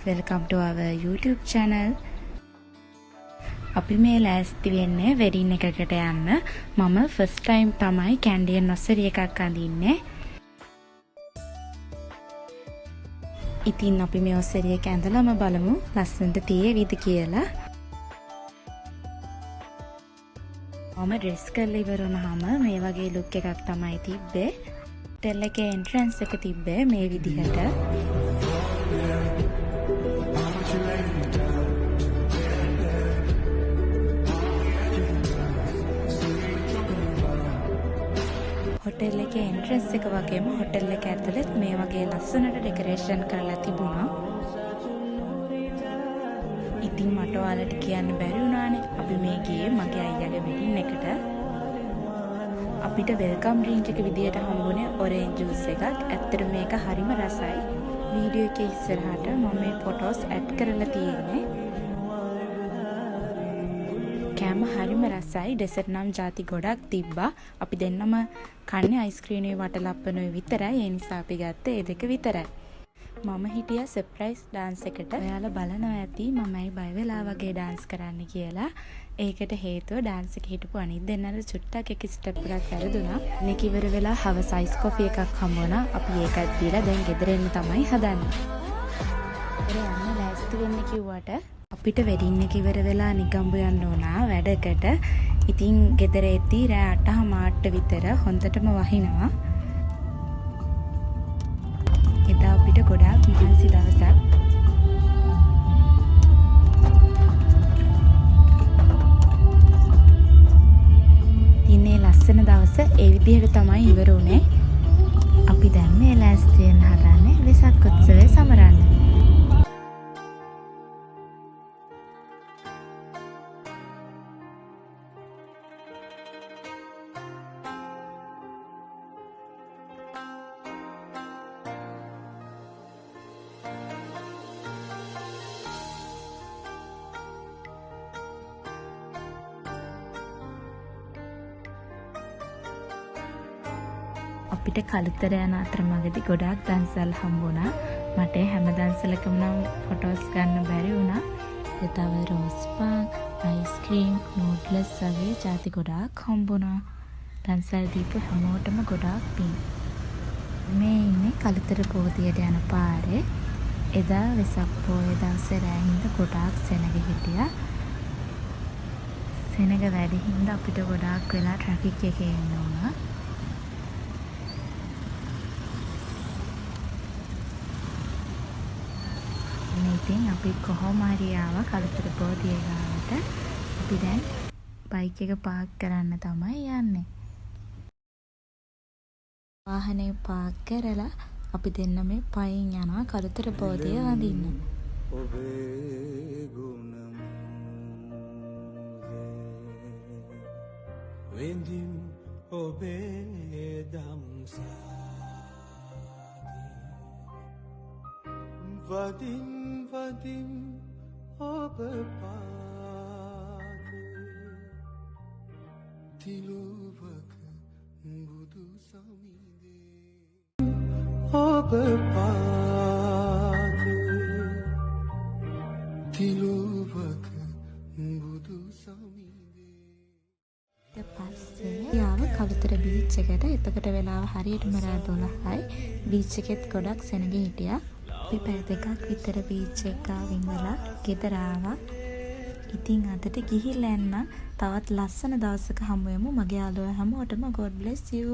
welcome to our YouTube channel. අපි මේ ලෑස්ති වෙන්නේ වෙඩින් එකකට යන්න. මම first time තමයි කැන්ඩියන් ඔස්සරි එකක් අඳින්නේ. ඉතින් අපි මේ ඔස්සරි එක ඇඳලාම බලමු ලස්සනට තියෙවිද කියලා. මම ඩ්‍රෙස් කරලා ඉවර වුණාම මේ වගේ ලුක් එකක් තමයි තිබ්බේ. ටෙල් එකේ එන්ට්‍රන්ස් එක තිබ්බේ මේ විදිහට. හොටෙල් එකේ එන්ට්‍රන්ස් එක වගේම හොටෙල් එක ඇතුළෙත් මේ වගේ ලස්සනට ඩෙකොරේෂන් කරලා තිබුණා. ඉතින් මට ඔයාලට කියන්න බැරි වුණානේ අපි මේ ගියේ මගේ අයියාගේ වෙඩින් එකට. අපිට වෙල්කම් ඩ්‍රින්ක් එක විදියට හම්බුනේ ඔරෙන්ජ් ජූස් එකක්. ඇත්තට මේක හරිම රසයි. වීඩියෝ එකේ ඉස්සරහට මම මේ ෆොටෝස් ඇඩ් කරලා තියෙන්නේ. කෑම හරිම රසයි. ඩෙසර්ට් නම් ಜಾති ගොඩක් තිබ්බා. අපි දෙන්නම කන්නේ අයිස්ක්‍රීම් එකේ වටලප්පනෝයි විතරයි. ඒ නිසා අපි ගත්තේ ඒ දෙක විතරයි. මම හිටියා සර්ප්‍රයිස් ඩාන්ස් එකට. ඔයාලා බලනවා ඇති මමයි බය වෙලා වගේ ඩාන්ස් කරන්න කියලා. ඒකට හේතුව ඩාන්ස් එකේ හිටපු අනිත් දෙන්නට චුට්ටක් එක ස්ටෙප් එකක් වැරදුනා. මේක ඉවර වෙලා හවස් අයිස් කොෆි එකක් හම්බුණා. අපි ඒකත් දීලා දැන් ගෙදර එන්න තමයි හදන්නේ. ඒ යන්න ලෑස්ති වෙන්න කිව්වට අපිට වෙඩින් එක ඉවර වෙලා නිගම්බු යන්න උනා වැඩකට. ඉතින් ගෙදර එද්දී රෑ 8:00 විතර හොඳටම වහිනවා. එදා අපිට ගොඩාක් මහන්සි දවසක්. ඉන්නේ ලස්සන දවස ඒ විදිහට තමයි ඉවර වුනේ. අපි දැන් මේ ලෑස්ති වෙන්න හදන්නේ වෙසක් උත්සවය සමරන්න. අපිට කලුතර යන අතරමඟදී ගොඩාක් දන්සල් හම්බුණා. මට හැම දන්සලකම නම් ෆොටෝස් ගන්න බැරි වුණා. ඒ තව රෝස් පාක්, අයිස්ක්‍රීම්, නූඩ්ලස් වගේ ಜಾති ගොඩාක් හම්බුණා. දන්සල් දීපු හැමෝටම ගොඩාක් පිං. මේ ඉන්නේ කලුතර පොදියට යන පාරේ. එදා වෙසක් පොය දවසේ රෑ හින්දා ගොඩාක් සෙනග හිටියා. සෙනග වැඩි හින්දා අපිට ගොඩාක් වෙලා ට්‍රැෆික් එකේ ඉන්න වුණා. ඉතින් අපි කොහොම හරි ආවා කලුතර පොදිය ගාවට. අපි දැන් බයික් එක පාක් කරන්න තමයි යන්නේ. වාහනේ පාක් කරලා අපි දෙන්න මේ පයින් යනවා කලුතර පොදිය වඳින්න. ඔබේ ගුණම වෙන්දිම් ඔබේ දම්සා වදින් වදින් ඔබ පාදේ තිලුවක බුදු සමිදේ ඔබ පාදේ තිලුවක බුදු සමිදේ. ඊට පස්සේ යාව කලුතර බීච් එකට. එතකොට වෙලාව හරියටම රෑ 12යි. බීච් එකෙත් ගොඩක් සෙනග හිටියා. අපි පැය දෙකක් විතර බීච් එක ගාවින් වෙලා ගෙදර ආවා. ඉතින් අදට ගිහිල්ලා එන්න තවත් ලස්සන දවසක හමු වෙමු. මගේ යාළුවෝ හැමෝටම God bless you.